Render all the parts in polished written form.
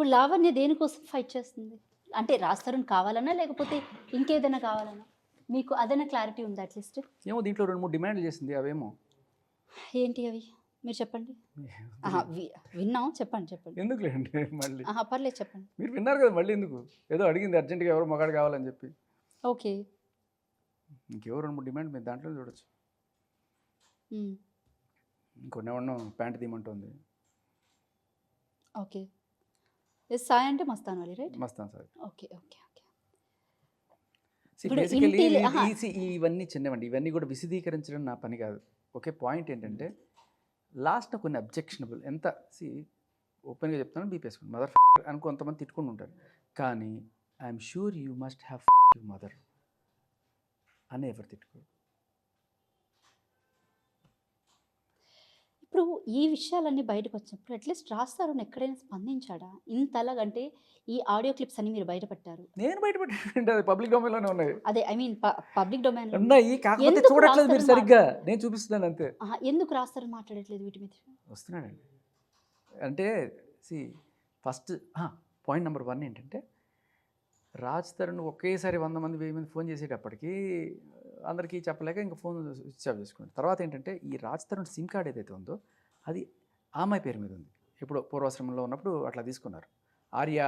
ఇప్పుడు లావణ్య దేనికోసం ఫైట్ చేస్తుంది? అంటే రాజ్ తరుణ్ కావాలనా? లేకపోతే ఇంకేదైనా కావాలనా? మీకు అదైనా క్లారిటీ ఉందా అట్‌లీస్ట్? ఏమో దీంట్లో 2, 3 డిమాండ్‌లు చేసింది అవేమో. ఏంటి అవి? మీరు చెప్పండి. అహా! తెలీదు. విన్నాం. చెప్పండి. చెప్పండి. ఎందుకులేండి మళ్ళీ. అహా! పర్లేదు చెప్పండి. మీరు విన్నారు కదా! మళ్ళీ ఎందుకు? ఏదో అడిగింది అర్జెంట్‌గా ఎవరో మగాడు కావాలని చెప్పి. ఓకే. ఇంకేవో 2, 3 డిమాండ్ మీరు దాంట్లోనే చూడొచ్చు. హ్మ్. ఇంకొన్నేమన్నా ప్యాంట్ తీయమంటుంది. ఓకే. యెస్. సాయి అంటే Mastan Ali right? Mastan sir. Okay. Okay. Okay. See ఇప్పుడు బేసికల్లీ అహా! ఇవన్నీ చిన్నవండి. ఇవన్నీ కూడా విశదీకరించడం నా పని కాదు. ఓకే. పాయింట్ ఏంటంటే లాస్ట్‌న కొన్ని అబ్జెక్షనబుల్ ఎంత ఓపెన్‌గా చెప్తున్నాను బీపేసుకోండి. మదర్ అని కొంతమంది తిట్టుకుంటూ ఉంటారు. కానీ I'm sure you must have your mother అని ఎవరు తిట్టుకోరు. ఇప్పుడు ఈ విషయాలన్నీ బయటకొచ్చినప్పుడు అట్‌లీస్ట్ రాజ్ తరుణ్ ఎక్కడైనా స్పందించాడా? ఇంతలాగంటే ఈ ఆడియో క్లిప్స్ అన్ని మీరు బయటపెట్టారు. నేను బయట పెట్టానండి అది పబ్లిక్ డొమైన్‌లోనే ఉన్నాయి. అదే ఐ మీన్ పబ్లిక్ డొమైన్‌లో ఉంది. ఉన్నాయి. కాకపోతే ఎందుకు రాజ్ చూడట్లేదు మీరు తరుణ్ సరిగ్గా. నేను చూపిస్తున్నాను అంతే. అహా! ఎందుకు రాజ్ తరుణ్ మాట్లాడట్లేదు వీటి మీద? వస్తున్నాడండి. అంటే సీ ఫస్ట్ పాయింట్ నంబర్ 1 ఏంటంటే రాజ్ తరుణ్ ఒకేసారి 100 మంది, 1000 మంది ఫోన్ చేసేటప్పటికి అందరికీ చెప్పలేక ఇంక ఫోన్ స్విచ్ ఆఫ్ చేసుకున్నాడు. తర్వాత ఏంటంటే ఈ రాజ్ తరుణ్ సిమ్ కార్డ్ ఏదైతే ఉందో అది ఆ అమ్మాయి పేరు మీద ఉంది. ఎప్పుడో పూర్వాశ్రమంలో ఉన్నప్పుడు అట్లా తీసుకున్నారు. 'ఆర్య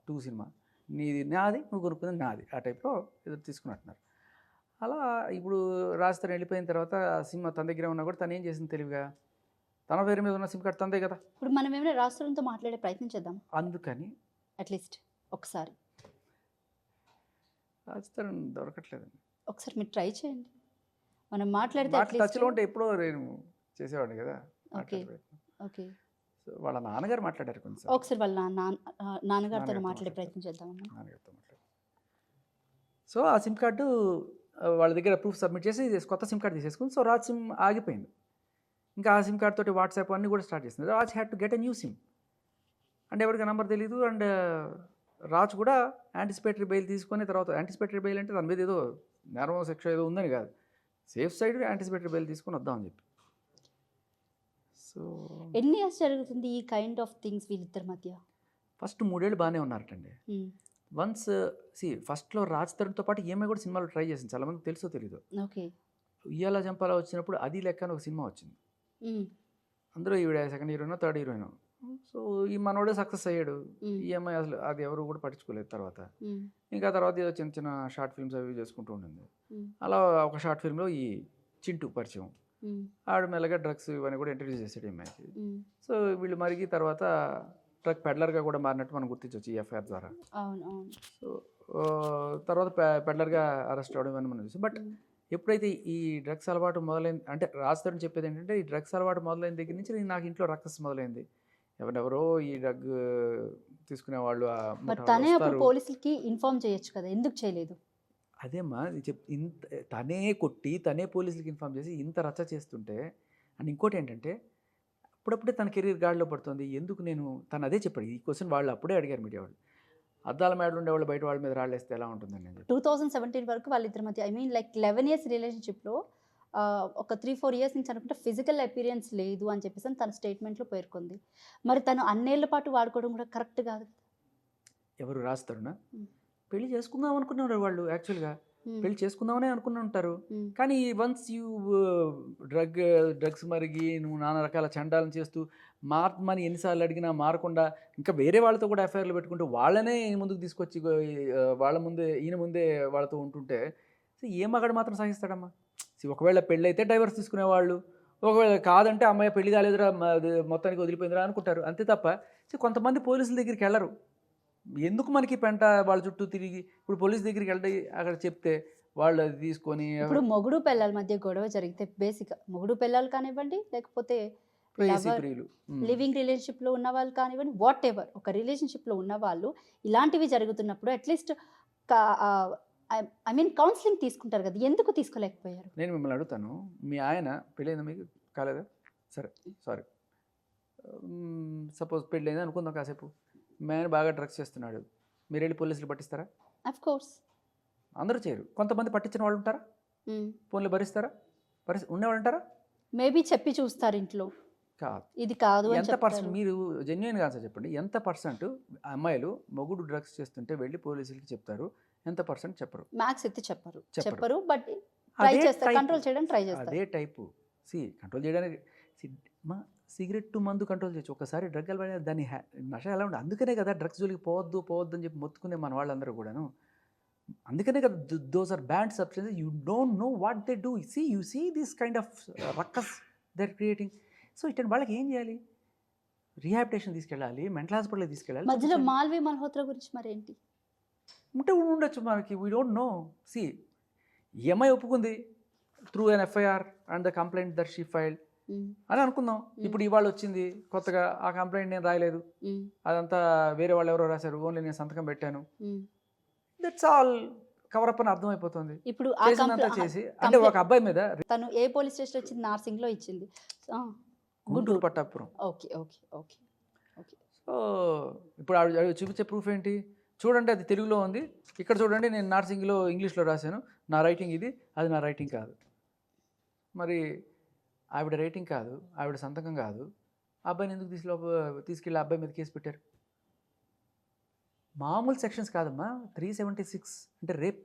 2' సినిమా. నీది నాది, నువ్వు కొనుక్కుంది నాది. ఆ టైప్‌లో ఏదో తీసుకున్నట్టున్నారు. అలా ఇప్పుడు రాజ్ తరుణ్ వెళ్ళిపోయిన తర్వాత ఆ సిమ్ తన దగ్గరే ఉన్నా కూడా తను ఏం చేసింది తెలివిగా, తన పేరు మీద ఉన్న సిమ్ కార్డ్ తనదే కదా! ఇప్పుడు మనం ఏమైనా రాజ్ తరుణ్‌తో మాట్లాడే ప్రయత్నం చేద్దామా? అందుకని అట్‌లీస్ట్ ఒకసారి. రాజ్ తరుణ్ దొరకట్లేదండి. ఒకసారి మీరు ట్రై చేయండి. మనం మాట్లాడితే మాట అట్‌లీస్ట్ టచ్‌లో ఉంటే ఎప్పుడో నేను చేసేవాడిని కదా! ఓకే. మాట్లాడే ప్రయత్నం. ఓకే. సో, వాళ్ళ నాన్నగారు మాట్లాడారు కొన్నిసార్లు. ఒకసారి వాళ్ళ నాన్నగారితోని నాన్నగారితో మాట్లాడే మాట్లాడతారు. ప్రయత్నం చేద్దామా మనం? నాన్నగారితో మాట్లాడారు. సో, ఆ సిమ్ కార్డు వాళ్ళ దగ్గర ప్రూఫ్ సబ్మిట్ చేసి కొత్త సిమ్ కార్డ్ తీసేసుకుంది. సో, రాజ్ సిమ్ ఆగిపోయింది. ఇంకా ఆ సిమ్ కార్డ్ తోటి వాట్సాప్ అన్నీ కూడా స్టార్ట్ చేసింది. Raj had to get a new SIM. అంటే ఎవరికి నంబర్ తెలీదు. అండ్ రాజ్ కూడా యాంటిసిపేటరీ బెయిల్ తీసుకొని తర్వాత యాంటిసిపేటరీ బెయిల్ అంటే దాని మీద ఏదో నేరం శిక్ష ఏదో ఉందని కాదు. సేఫ్ సైడ్ యాంటిసిపేటరీ బెయిల్ తీసుకొని వద్దామని చెప్పి. సో, ఎన్ని ఇయర్స్ జరుగుతుంది ఈ కైండ్ ఆఫ్ థింగ్స్ వీళ్ళిద్దరి మధ్య? ఫస్ట్ 3 ఏళ్ళు బాగానే ఉన్నారటండి. హ్మ్. వన్స్ ఫస్ట్‌లో రాజ్ తరుణ్‌తో పాటు ఈమె కూడా సినిమాలో ట్రై చేసింది. చాలామందికి తెలుసో తెలీదో. ఓకే. 'ఉయ్యాల జంపాల' వచ్చినప్పుడు 'అది లెక్క' అని ఒక సినిమా వచ్చింది. హ్మ్. అందులో ఈవిడ సెకండ్ హీరోయినో, థర్డ్ హీరోయినో. సో, ఈ మనోడే సక్సెస్ అయ్యాడు. హ్మ్. ఈ అమ్మాయి అసలు అది ఎవరు కూడా పట్టించుకోలేదు తర్వాత. హ్మ్. ఇంకా తర్వాత ఏదో చిన్న చిన్న షార్ట్ ఫిల్మ్స్ అవి చేసుకుంటూ ఉండింది. హ్మ్. అలా ఒక షార్ట్ ఫిల్మ్‌లో ఈ చింటూ పరిచయం. హ్మ్. ఆడు మెల్లగా డ్రగ్స్ ఇవన్నీ కూడా ఇంట్రడ్యూస్ చేసాడు ఈ అమ్మాయికి. హ్మ్. సో, వీళ్ళు మరిగి తర్వాత డ్రగ్ పెడ్లర్‌గా కూడా మారినట్టు మనం గుర్తించొచ్చు ఈ ఎఫ్ఐఆర్ ద్వారా. అవును. అవును. సో, తర్వాత పెడ్లర్‌గా అరెస్ట్ అవ్వడం ఇవన్నీ మనం చూసాం. బట్ హ్మ్. ఎప్పుడైతే ఈ డ్రగ్స్ అలవాటు మొదలైంది అంటే రాజ్ తరుణ్ చెప్పేదేంటంటే, ఈ డ్రగ్స్ అలవాటు మొదలైన దగ్గర నుంచి నాకు ఇంట్లో రక్కస్ మొదలైంది. ఎవరెవరో ఈ డ్రగ్ తీసుకునేవాళ్ళు ఆ మరి ముఠా వాళ్ళు తనే అప్పుడు వస్తారు. పోలీసులకి ఇన్ఫార్మ్ చేయొచ్చు కదా! ఎందుకు చేయలేదు? అదేమ్మా ఇంత తనే కొట్టి, తనే పోలీసులకి ఇన్ఫార్మ్ చేసి ఇంత రచ్చ చేస్తుంటే అండ్ ఇంకోటేంటంటే, అప్పుడప్పుడే తన కెరీర్ గాడిలో పడుతుంది. ఎందుకు నేను తను అదే చెప్పాడు. ఈ క్వెషన్ వాళ్ళు అప్పుడే అడిగారు మీడియా వాళ్ళు. అద్దాల మేడలో ఉండేవాళ్ళు బయట వాళ్ళ మీద రాళ్ళేస్తే ఎలా ఉంటుందని అని చెప్పి. 2017 వరకు వాళ్ళిద్దరి మధ్య ఐ మీన్ లైక్ 11 ఇయర్స్ రిలేషన్‌షిప్‌లో ఒక 3, 4 ఇయర్స్ నుంచి అనుకుంటే ఫిజికల్ అపియరెన్స్ లేదు అని చెప్పేసని తన స్టేట్మెంట్‌లో పేర్కొంది. మరి తను అన్నేళ్ల పాటు వాడుకోవడం కూడా కరెక్ట్ కాదు కదా! ఎవరు రాజ్ తరుణా? హ్మ్. పెళ్లి చేసుకుందాం అనుకున్నారు వాళ్ళు యాక్చువల్‌గా. హ్మ్. పెళ్లి చేసుకుందామనే అనుకుని ఉంటారు. హ్మ్. కానీ వన్స్ డ్రగ్స్ మరిగి నువ్వు నానా రకాల చండాలను చేస్తూ మార్చమని ఎన్నిసార్లు అడిగినా మారకుండా ఇంకా వేరే వాళ్ళతో కూడా ఎఫ్ఐఆర్‌లు పెట్టుకుంటూ వాళ్ళనే ముందుకు తీసుకొచ్చి వాళ్ళ ముందే ఈయన ముందే వాళ్ళతో ఉంటుంటే ఏ మగాడు మాత్రం సహిస్తాడమ్మా? ఒకవేళ పెళ్ళైతే డైవర్స్ తీసుకునేవాళ్ళు. ఒకవేళ కాదంటే అమ్మాయి పెళ్లి కాలేదురా అది మొత్తానికి వదిలిపోయిందిరా అనుకుంటారు. అంతే తప్ప కొంతమంది పోలీసుల దగ్గరికెళ్లరు. ఎందుకు మనకి పెంట వాళ్ళ చుట్టూ తిరిగి ఇప్పుడు పోలీస్ దగ్గరికెళ్ళి అక్కడ చెప్తే వాళ్ళు అది తీసుకొని ఇప్పుడు మొగుడు పెళ్ళాల మధ్య గొడవ జరిగితే బేసిక్‌గా మొగుడు పెళ్ళాలు కానివ్వండి, లేకపోతే ప్రేయసీ లవర్ ప్రియులు. హ్మ్. లివింగ్ రిలేషన్‌షిప్‌లో ఉన్నవాళ్ళు కానివ్వండి, వాటెవర్ ఒక రిలేషన్‌షిప్‌లో ఉన్నవాళ్ళు ఇలాంటివి జరుగుతున్నప్పుడు అట్‌లీస్ట్ క ఆహ్, ఐ ఐ మీన్ కౌన్సెలింగ్ తీసుకుంటారు కదా! ఎందుకు తీసుకోలేకపోయారు? నేను మిమ్మల్ని అడుగుతాను. మీ ఆయన పెళ్ళయిందా మీకు? కాలేదా? సరే. సారీ. సపోజ్ పెళ్ళయింది అనుకుందాం కాసేపు. మీ ఆయన బాగా డ్రగ్స్ చేస్తున్నాడు. మీరెళ్ళి పోలీసులు పట్టిస్తారా? Of course. అందరూ చేయరు. కొంతమంది పట్టించిన వాళ్ళు ఉంటారా? హ్మ్. పోన్లే భరిస్తారా? ఉండేవాళ్ళు ఉంటారా? మేబీ చెప్పి చూస్తారు ఇంట్లో. కాదు. ఇది కాదు అని ఎంత పర్సెంట్ చెప్తారు. మీరు జెన్యున్గా ఆన్సర్ చెప్పండి. ఎంత పర్సెంట్ అమ్మాయిలు మొగుడు డ్రగ్స్ చేస్తుంటే వెళ్ళి పోలీసులకి చెప్తారు, ఎంత పర్సెంట్ చెప్పరు? మ్యాథ్స్ ఎత్తి చెప్పరు. చెప్పరు. చెప్పరు బట్ ట్రై అదే చేస్తారు. టైపు, కంట్రోల్ చేయడానికి ట్రై చేస్తారు. అదే టైపు. కంట్రోల్ చేయడానికి సిగరెట్ మందు కంట్రోల్ చేయొచ్చు. ఒకసారి డ్రగ్ అలవాటు దాని నష ఎలా ఉండదు. అందుకనే కదా డ్రగ్స్ జోలికి పోవద్దు పోవద్దు అని చెప్పి మొత్తుకునే మన వాళ్ళందరూ కూడాను. అందుకనే కదా those are bad substances. You don't know what they do. You see this kind of ruckus they are creating. So ఇట్లాంటి వాళ్ళకి ఏం చేయాలి? రీహాబిటేషన్ తీసుకెళ్ళాలి, మెంటల్ హాస్పిటల్కి తీసుకెళ్ళాలి. మధ్యలో మాల్వి మల్హోత్రా గురించి మరి ఏంటి? ఉంటే ఉండొచ్చు మనకి. We don't know. ఈఎంఐ ఒప్పుకుంది through an FIR and the complaint that she filed అని అనుకుందాం. ఇప్పుడు ఇవాళ వచ్చింది కొత్తగా, ఆ కంప్లైంట్ నేను రాయలేదు, అదంతా వేరే వాళ్ళు ఎవరో రాశారు, ఓన్లీ నేను సంతకం పెట్టాను. దట్స్ ఆల్ కవరప్ అని అర్థమైపోతుంది. ఇప్పుడు చేసినంత చేసి అంటే ఒక అబ్బాయి మీద తను ఏ పోలీస్ స్టేషన్ వచ్చింది? నార్సింగ్లో ఇచ్చింది. Guntur Pattapuram. Okay okay okay okay. So ఇప్పుడు ఆవిడ చూపించే ప్రూఫ్ ఏంటి? చూడండి అది తెలుగులో ఉంది, ఇక్కడ చూడండి నేను నార్సింగ్లో ఇంగ్లీష్లో రాశాను, నా రైటింగ్ ఇది, అది నా రైటింగ్ కాదు. మరి ఆవిడ రైటింగ్ కాదు, ఆవిడ సంతకం కాదు, అబ్బాయిని ఎందుకు తీసుకెళ్ళి అబ్బాయి మీద కేసు పెట్టారు? మామూలు సెక్షన్స్ కాదమ్మా, 376 అంటే rape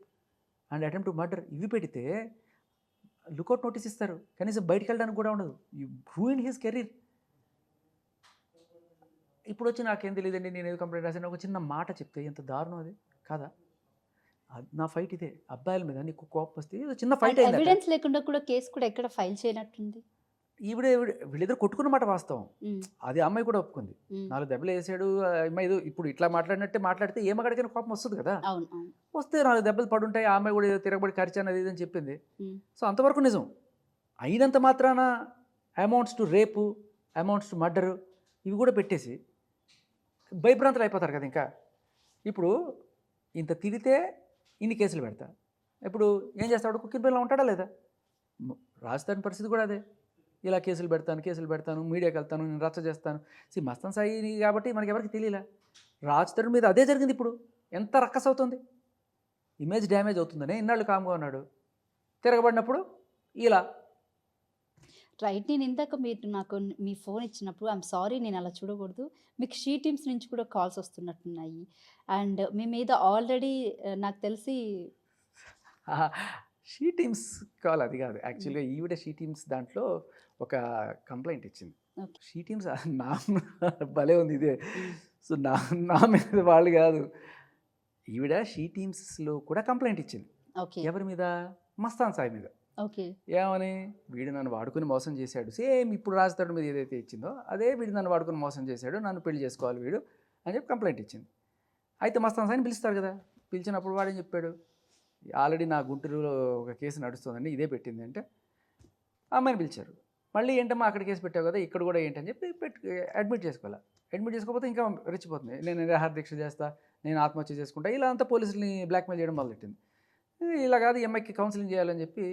and attempt to murder ఇవి పెడితే లుకౌట్ నోటీస్ ఇస్తారు, కనీసం బయటికి వెళ్ళడానికి కూడా ఉండదు. You ruin his career. ఇప్పుడు వచ్చి నాకేం తెలియదండి, నేను ఏదో కంప్లైంట్ రాశాను, ఒక చిన్న మాట చెప్తే ఎంత దారుణం అది కాదా? నా ఫైట్ ఇదే. అబ్బాయిల మీద నీకు కోపం వస్తే ఏదో చిన్న ఫైట్ అయింది, ఎవిడెన్స్ లేకుండా కూడా కేసు కూడా ఎక్కడ ఫైల్ చేయనట్టుంది. వీళ్ళిద్దరు కొట్టుకున్నమాట వాస్తవం. అది అమ్మాయి కూడా ఒప్పుకుంది. 4 దెబ్బలు వేసాడు అమ్మాయి. ఇప్పుడు ఇట్లా మాట్లాడినట్టే మాట్లాడితే ఏ మగడికైనా కోపం వస్తుంది కదా. వస్తే 4 దెబ్బలు పడుంటాయి, ఆ అమ్మాయి కూడా ఏదో తిరగబడి ఖర్చాను అది అని చెప్పింది. సో అంతవరకు నిజం. అయినంత మాత్రాన అమౌంట్స్ టు రేపు, అమౌంట్స్ టు మర్డరు ఇవి కూడా పెట్టేసి భయభ్రాంతులు అయిపోతారు కదా. ఇంకా ఇప్పుడు ఇంత తిరిగితే ఇన్ని కేసులు పెడతా, ఇప్పుడు ఏం చేస్తాడు? కుక్కిన పిల్లలు ఉంటాడా లేదా? రాజధాని పరిస్థితి కూడా అదే. ఇలా కేసులు పెడతాను, మీడియాకి వెళ్తాను, నేను రచ్చ చేస్తాను. మస్తాన్ సాయి కాబట్టి మనకి ఎవరికి తెలియలే. రాజ్ తరుణ్ మీద అదే జరిగింది. ఇప్పుడు ఎంత రక్కస్ అవుతుంది, ఇమేజ్ డ్యామేజ్ అవుతుందని ఇన్నాళ్ళు కామ్గా ఉన్నాడు. తిరగబడినప్పుడు ఇలా రైట్. నేను ఇందాక మీరు నాకు మీ ఫోన్ ఇచ్చినప్పుడు ఐఎమ్ సారీ, నేను అలా చూడకూడదు, మీకు షీ టీమ్స్ నుంచి కూడా కాల్స్ వస్తున్నట్టున్నాయి అండ్ మీ మీద ఆల్రెడీ నాకు తెలిసి షీ టీమ్స్ కాల్ అది కాదు. యాక్చువల్గా ఈవిడ షీ టీమ్స్ దాంట్లో ఒక కంప్లైంట్ ఇచ్చింది. షీ టీమ్స్ నా భలే ఉంది ఇదే. సో నా మీద వాళ్ళు కాదు, ఈవిడ షీ టీమ్స్లో కూడా కంప్లైంట్ ఇచ్చింది. ఎవరి మీద? మస్తాన్ సాయి మీద. ఏమని? వీడు నన్ను వాడుకుని మోసం చేశాడు. సేమ్ ఇప్పుడు రాజధాని మీద ఏదైతే ఇచ్చిందో అదే, వీడు నన్ను వాడుకుని మోసం చేశాడు, నన్ను పెళ్లి చేసుకోవాలి వీడు అని చెప్పి కంప్లైంట్ ఇచ్చింది. అయితే మస్తాన్ సాయిని పిలుస్తారు కదా. పిలిచినప్పుడు వాడేం చెప్పాడు? ఆల్రెడీ నా గుంటూరులో ఒక కేసు నడుస్తుందండి, ఇదే పెట్టింది అంటే అమ్మాయిని పిలిచారు. మళ్ళీ ఏంటమ్మా అక్కడ కేసు పెట్టావు కదా, ఇక్కడ కూడా ఏంటని చెప్పి అడ్మిట్ చేసుకోవాలి. అడ్మిట్ చేసుకోకపోతే ఇంకా రెచ్చిపోతుంది. నేను నిరాహార దీక్ష చేస్తా, నేను ఆత్మహత్య చేసుకుంటా, ఇలా అంతా పోలీసుల్ని బ్లాక్మెయిల్ చేయడం మొదలెట్టింది. ఇలా కాదు, ఈఎంఐకి కౌన్సిలింగ్ చేయాలని చెప్పి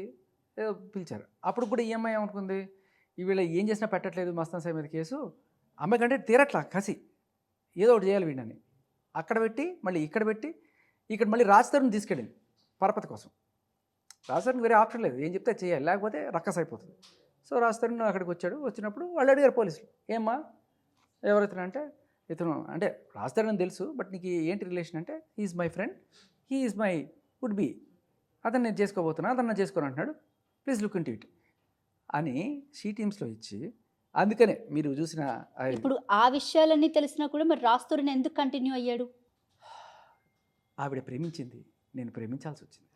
పిలిచారు. అప్పుడు కూడా ఈఎంఐ ఏమనుకుంది, వీళ్ళ ఏం చేసినా పెట్టట్లేదు మస్తాన్ సాయి మీద కేసు, అమ్మాయి కంటే తీరట్లా కసి, ఏదో ఒకటి చేయాలి వీడని అక్కడ పెట్టి మళ్ళీ ఇక్కడ పెట్టి ఇక్కడ మళ్ళీ రాజ్ తరుణ్ తీసుకెళ్ళింది పరపతి కోసం. రాజ్ తరుణ్ వేరే ఆప్షన్ లేదు, ఏం చెప్తే చేయాలి, లేకపోతే రక్కస్ అయిపోతుంది. సో రాజ్ తరుణ్ అక్కడికి వచ్చాడు. వచ్చినప్పుడు వాళ్ళు అడిగారు పోలీసులు, ఏమ్మా ఎవరైతే అంటే ఇతను అంటే రాజ్ తరుణ్ అని తెలుసు, బట్ నీకు ఏంటి రిలేషన్ అంటే he's my friend, he's my would be, అతను నేను చేసుకోబోతున్నా, అతను నేను చేసుకోను అంటున్నాడు, ప్లీజ్ లుక్ ఇంటు ఇట్ అని షీ టీమ్స్లో ఇచ్చి, అందుకనే మీరు చూసిన ఇప్పుడు ఆ విషయాలన్నీ తెలిసినా కూడా మరి రాజ్ తరుణ్ ఎందుకు కంటిన్యూ అయ్యాడు? ఆవిడ ప్రేమించింది, నేను ప్రేమించాల్సి వచ్చింది.